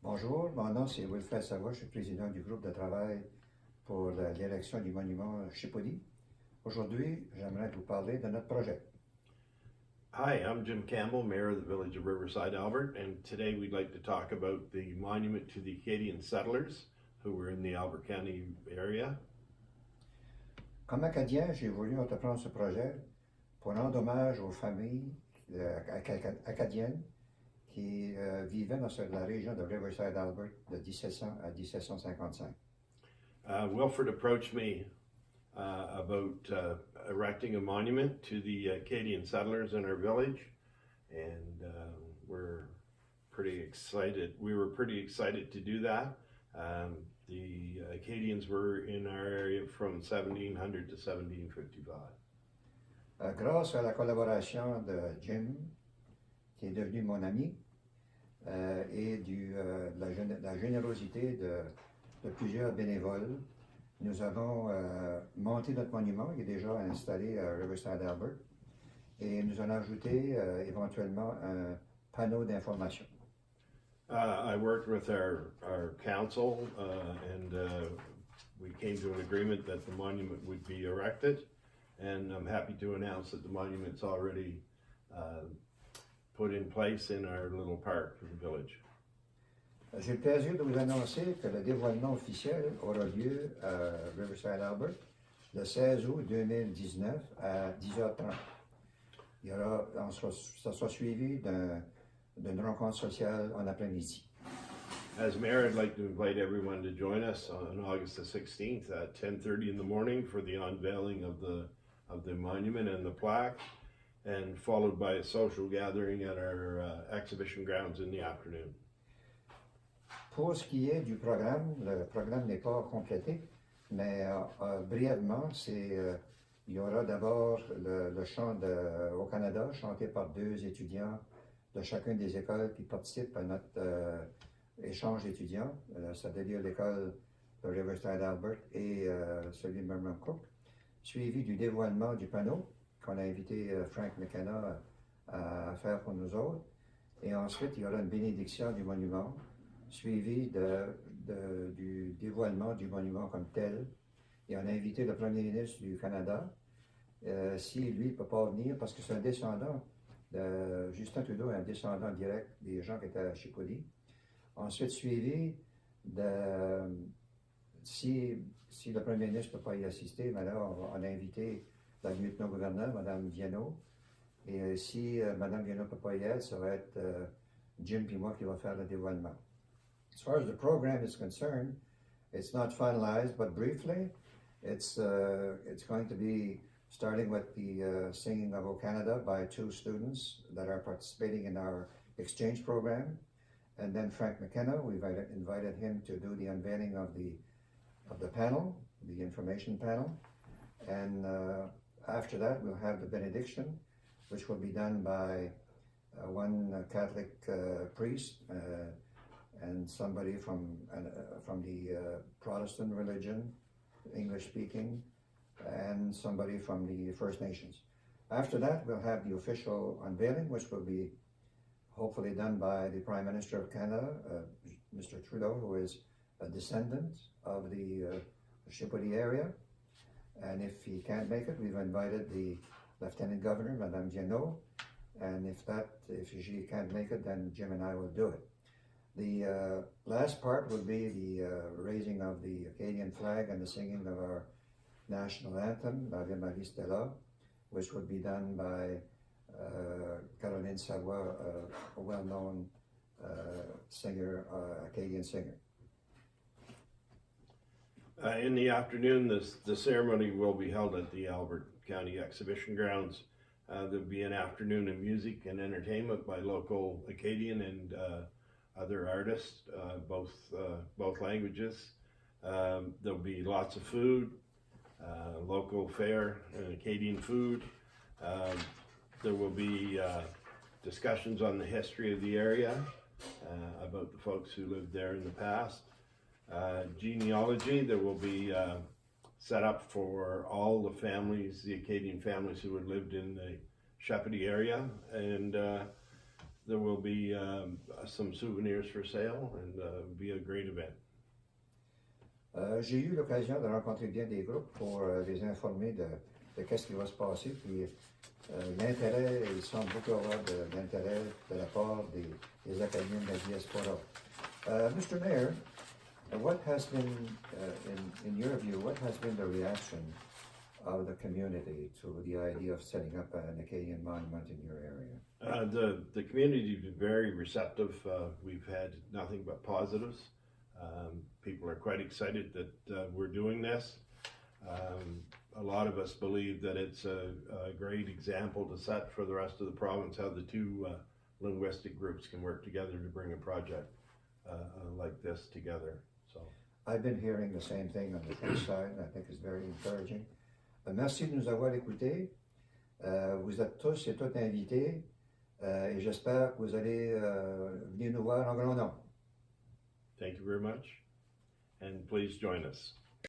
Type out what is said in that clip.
Bonjour, mon nom c'est Wilfred Savoie, je suis président du groupe de travail pour l'érection du monument Chipoudie. Aujourd'hui, j'aimerais vous parler de notre projet. Hi, I'm Jim Campbell, Mayor of the Village of Riverside, Albert, and today we'd like to talk about the monument to the Acadian settlers who were in the Albert County area. Comme Acadien, j'ai voulu entreprendre ce projet pour rendre hommage aux familles acadiennes qui vivaient dans la région de Riverside, Albert, de 1700 à 1755. Wilfred approached me about erecting a monument to the Acadian settlers in our village, and we're pretty excited. We were pretty excited to do that. The Acadians were in our area from 1700 to 1755. Grâce à la collaboration de Jim, qui est devenu mon ami, et la générosité de plusieurs bénévoles, nous avons monté notre monument, il est déjà installé à Riverside, Albert, et nous allons ajouter éventuellement un panneau d'information. I worked with our council and we came to an agreement that the monument would be erected, and I'm happy to announce that the monument's already put in place in our little park for the village. J'ai le plaisir de vous annoncer que le dévoilement officiel aura lieu à Riverside, Albert, le 16 août 2019 à 10h30. Ça sera suivi d'une rencontre sociale en après-midi. As mayor, I'd like to invite everyone to join us on August the 16th at 10:30 in the morning for the unveiling of the monument and the plaque, and followed by a social gathering at our exhibition grounds in the afternoon. Pour ce qui est du programme, le programme n'est pas complété, mais brièvement, il y aura d'abord le chant au Canada, chanté par deux étudiants de chacune des écoles qui participent à notre échange étudiant. Ça veut dire l'école de Riverside, Albert et celui de Merrimack Cook, suivi du dévoilement du panneau qu'on a invité Frank McKenna à faire pour nous autres. Et ensuite, il y aura une bénédiction du monument, suivi du dévoilement du monument comme tel. Et on a invité le premier ministre du Canada, si lui ne peut pas venir, parce que c'est un descendant, Justin Trudeau est un descendant direct des gens qui étaient à Chipoudie. Ensuite, suivi si le premier ministre ne peut pas y assister, ben là, on a invité la lieutenant-gouverneur, Mme Viano. Et si Mme Viano ne peut pas y être, ça va être Jim et moi qui va faire le dévoilement. As far as the program is concerned, it's not finalized, but briefly, it's going to be starting with the singing of O Canada by two students that are participating in our exchange program. And then Frank McKenna, we've invited him to do the unveiling of the panel, the information panel. And after that, we'll have the benediction, which will be done by one Catholic priest, and somebody from the Protestant religion, English speaking, and somebody from the First Nations. After that, we'll have the official unveiling, which will be hopefully done by the Prime Minister of Canada, Mr. Trudeau, who is a descendant of the Chipoudie area. And if he can't make it, we've invited the Lieutenant Governor, Madame Viano, and if she can't make it, then Jim and I will do it. The last part will be the raising of the Acadian flag and the singing of our national anthem, Ave Maria Stella, which would be done by Caroline Savoie, a well-known singer, Acadian singer. In the afternoon, the ceremony will be held at the Albert County Exhibition Grounds. There'll be an afternoon of music and entertainment by local Acadian and other artists, both languages. There'll be lots of food, local fare and Acadian food. There will be discussions on the history of the area, about the folks who lived there in the past. Genealogy, there will be set up for all the families, the Acadian families who had lived in the Chipoudie area, and there will be some souvenirs for sale and be a great event. J'ai eu l'occasion de rencontrer bien des groupes pour les informer de qu'est-ce qui va se passer. Puis l'intérêt, il semble beaucoup avoir d'intérêt de la part des Acadiens de la diaspora. Mr. Mayor, what has been, in your view, what has been the reaction of the community to the idea of setting up an Acadian monument in your area? The community has been very receptive. We've had nothing but positives. People are quite excited that we're doing this. A lot of us believe that it's a great example to set for the rest of the province how the two linguistic groups can work together to bring a project like this together. So I've been hearing the same thing on the French side, and I think it's very encouraging. Merci de nous avoir écoutés. Vous êtes tous et toutes invités, et j'espère que vous allez venir nous voir en grand nombre. thank you very much, and please join us.